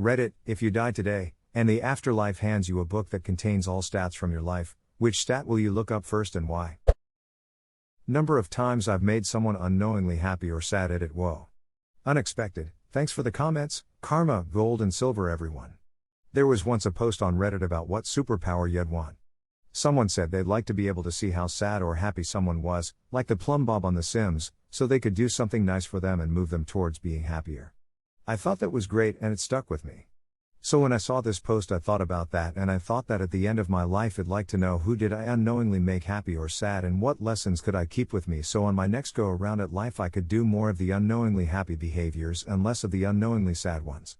Reddit, if you die today, and the afterlife hands you a book that contains all stats from your life, which stat will you look up first and why? Number of times I've made someone unknowingly happy or sad. Edit. Whoa. Unexpected. Thanks for the comments, karma, gold and silver everyone. There was once a post on Reddit about what superpower you'd want. Someone said they'd like to be able to see how sad or happy someone was, like the plumb bob on The Sims, so they could do something nice for them and move them towards being happier. I thought that was great and it stuck with me. So when I saw this post I thought about that, and I thought that at the end of my life I'd like to know who did I unknowingly make happy or sad and what lessons could I keep with me, so on my next go around at life I could do more of the unknowingly happy behaviors and less of the unknowingly sad ones.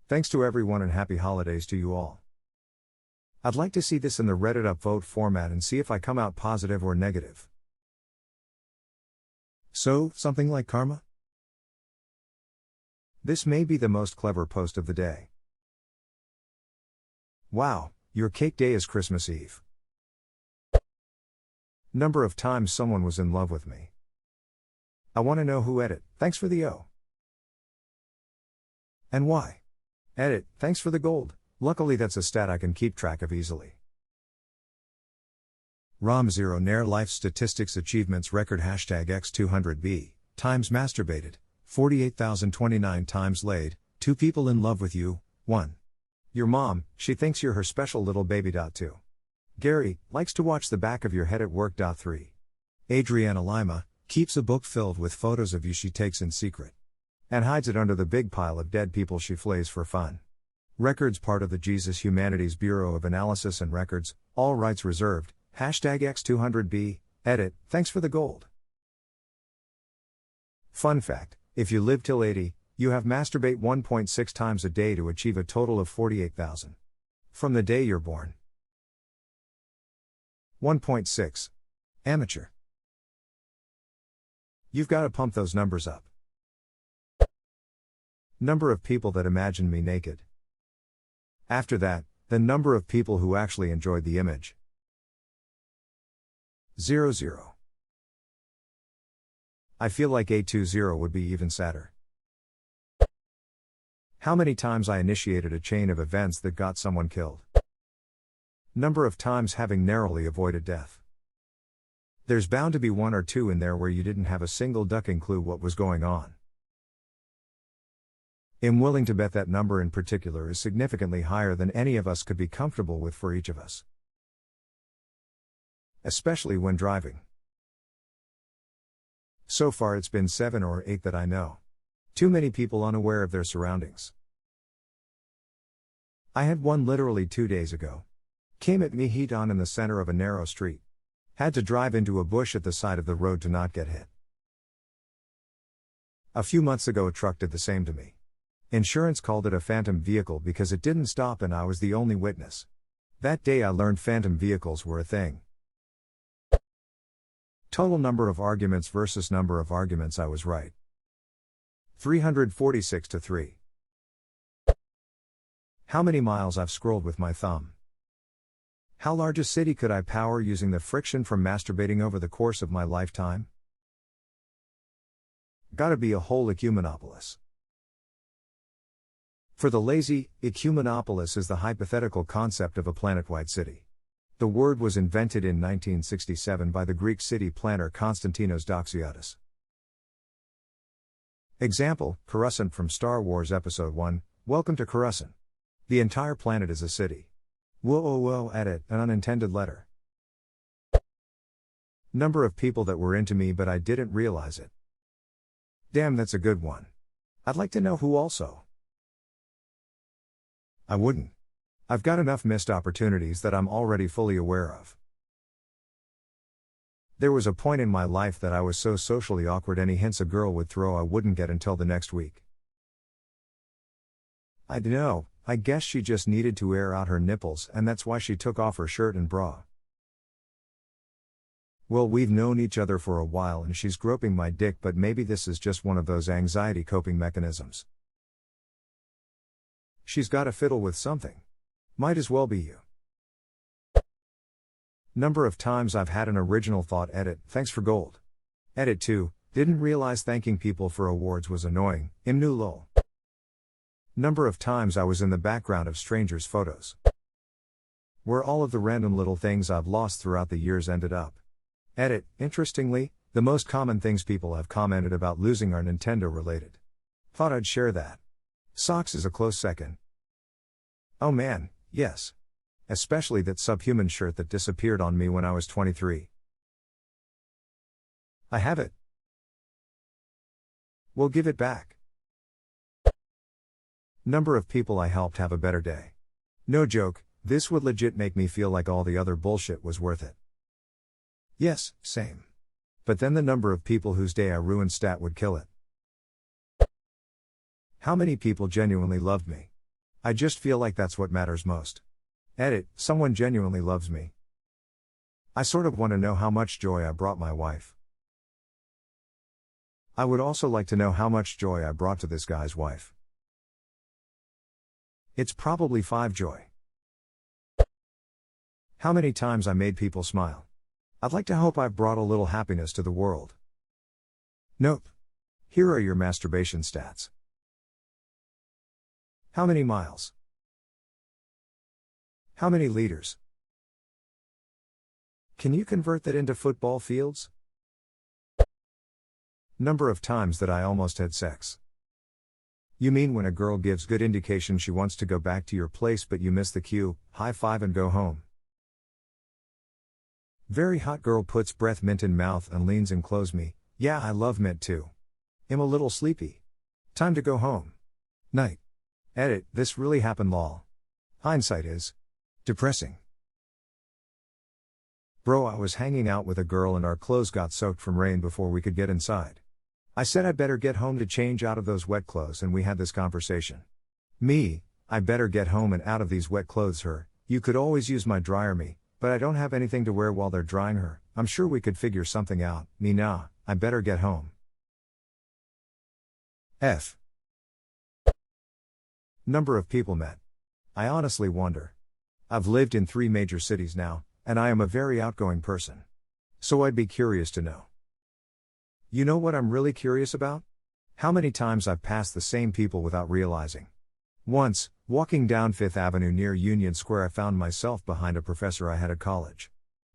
Thanks to everyone and happy holidays to you all. I'd like to see this in the Reddit upvote format and see if I come out positive or negative. So, something like karma? This may be the most clever post of the day. Wow, your cake day is Christmas Eve. Number of times someone was in love with me. I want to know who. Edit. Thanks for the O. And why? Edit. Thanks for the gold. Luckily that's a stat I can keep track of easily. ROM 0 Nair Life Statistics Achievements Record #X200B Times masturbated 48,029 times laid 2 people in love with you 1. Your mom, she thinks you're her special little baby. 2. Gary, likes to watch the back of your head at work. 3. Adriana Lima, keeps a book filled with photos of you she takes in secret. And hides it under the big pile of dead people she flays for fun. Records part of the Jesus Humanities Bureau of Analysis and Records, all rights reserved, #X200B, edit, thanks for the gold. Fun fact, if you live till 80, you have masturbate 1.6 times a day to achieve a total of 48,000. From the day you're born. 1.6. Amateur. You've got to pump those numbers up. Number of people that imagined me naked. After that, the number of people who actually enjoyed the image. 00. I feel like A20 would be even sadder. How many times I initiated a chain of events that got someone killed. Number of times having narrowly avoided death. There's bound to be 1 or 2 in there where you didn't have a single ducking clue what was going on. I'm willing to bet that number in particular is significantly higher than any of us could be comfortable with for each of us. Especially when driving. So far it's been 7 or 8 that I know. Too many people unaware of their surroundings. I had one literally 2 days ago. Came at me heat on in the center of a narrow street. Had to drive into a bush at the side of the road to not get hit. A few months ago a truck did the same to me. Insurance called it a phantom vehicle because it didn't stop and I was the only witness. That day I learned phantom vehicles were a thing. Total number of arguments versus number of arguments I was right. 346 to 3. How many miles I've scrolled with my thumb. How large a city could I power using the friction from masturbating over the course of my lifetime? Gotta be a whole ecumenopolis. For the lazy, ecumenopolis is the hypothetical concept of a planet-wide city. The word was invented in 1967 by the Greek city planner Konstantinos Doxiadis. Example, Coruscant from Star Wars Episode 1, Welcome to Coruscant. The entire planet is a city. Whoa, edit, an unintended letter. Number of people that were into me but I didn't realize it. Damn, that's a good one. I'd like to know who also. I wouldn't. I've got enough missed opportunities that I'm already fully aware of. There was a point in my life that I was so socially awkward any hints a girl would throw I wouldn't get until the next week. I dunno, I guess she just needed to air out her nipples and that's why she took off her shirt and bra. Well, we've known each other for a while and she's groping my dick, but maybe this is just one of those anxiety coping mechanisms. She's got to fiddle with something. Might as well be you. Number of times I've had an original thought. Edit, thanks for gold. Edit 2, didn't realize thanking people for awards was annoying, im new lol. Number of times I was in the background of strangers' photos. Where all of the random little things I've lost throughout the years ended up. Edit, interestingly, the most common things people have commented about losing are Nintendo related. Thought I'd share that. Socks is a close second. Oh man, yes. Especially that subhuman shirt that disappeared on me when I was 23. I have it. We'll give it back. Number of people I helped have a better day. No joke, this would legit make me feel like all the other bullshit was worth it. Yes, same. But then the number of people whose day I ruined stat would kill it. How many people genuinely loved me? I just feel like that's what matters most. Edit, someone genuinely loves me. I sort of want to know how much joy I brought my wife. I would also like to know how much joy I brought to this guy's wife. It's probably 5 joy. How many times I made people smile. I'd like to hope I've brought a little happiness to the world. Nope. Here are your masturbation stats. How many miles? How many liters? Can you convert that into football fields? Number of times that I almost had sex. You mean when a girl gives good indication she wants to go back to your place but you miss the cue, high five and go home. Very hot girl puts breath mint in mouth and leans and close me, yeah I love mint too. Am a little sleepy. Time to go home. Night. Edit, this really happened lol. Hindsight is depressing. Bro, I was hanging out with a girl and our clothes got soaked from rain before we could get inside. I said I better get home to change out of those wet clothes and we had this conversation. Me, I better get home and out of these wet clothes. Her, you could always use my dryer. Me, but I don't have anything to wear while they're drying. Her, I'm sure we could figure something out. Me, nah, I better get home. F. Number of people met. I honestly wonder. I've lived in 3 major cities now, and I am a very outgoing person. So I'd be curious to know. You know what I'm really curious about? How many times I've passed the same people without realizing. Once, walking down 5th Avenue near Union Square, I found myself behind a professor I had at college.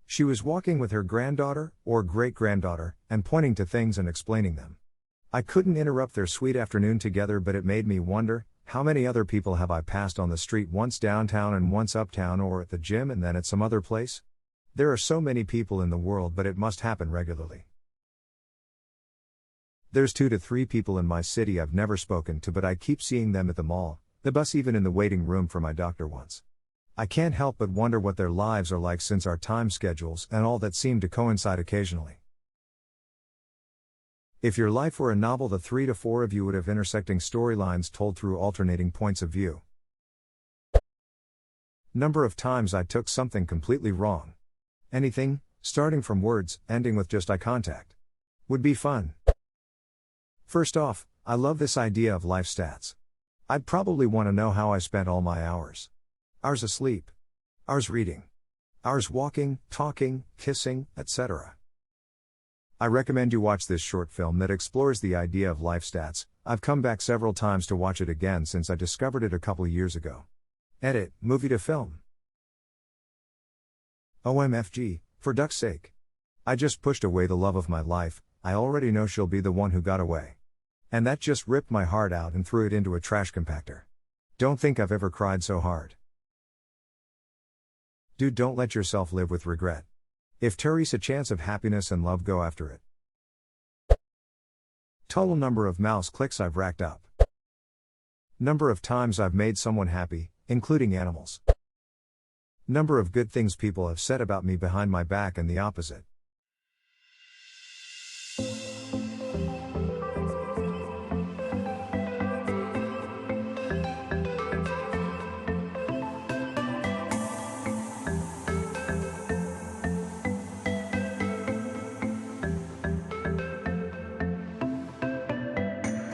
She was walking with her granddaughter, or great-granddaughter, and pointing to things and explaining them. I couldn't interrupt their sweet afternoon together, but it made me wonder, how many other people have I passed on the street, once downtown and once uptown, or at the gym and then at some other place? There are so many people in the world, but it must happen regularly. There's 2 to 3 people in my city I've never spoken to, but I keep seeing them at the mall, the bus, even in the waiting room for my doctor once. I can't help but wonder what their lives are like since our time schedules and all that seem to coincide occasionally. If your life were a novel, the 3 to 4 of you would have intersecting storylines told through alternating points of view. Number of times I took something completely wrong. Anything, starting from words, ending with just eye contact. Would be fun. First off, I love this idea of life stats. I'd probably want to know how I spent all my hours. Hours asleep. Hours reading. Hours walking, talking, kissing, etc. I recommend you watch this short film that explores the idea of life stats. I've come back several times to watch it again since I discovered it a couple years ago. Edit, movie to film. OMFG, for duck's sake. I just pushed away the love of my life. I already know she'll be the one who got away. And that just ripped my heart out and threw it into a trash compactor. Don't think I've ever cried so hard. Dude, don't let yourself live with regret. If Terry's a chance of happiness and love, go after it. Total number of mouse clicks I've racked up. Number of times I've made someone happy, including animals. Number of good things people have said about me behind my back and the opposite.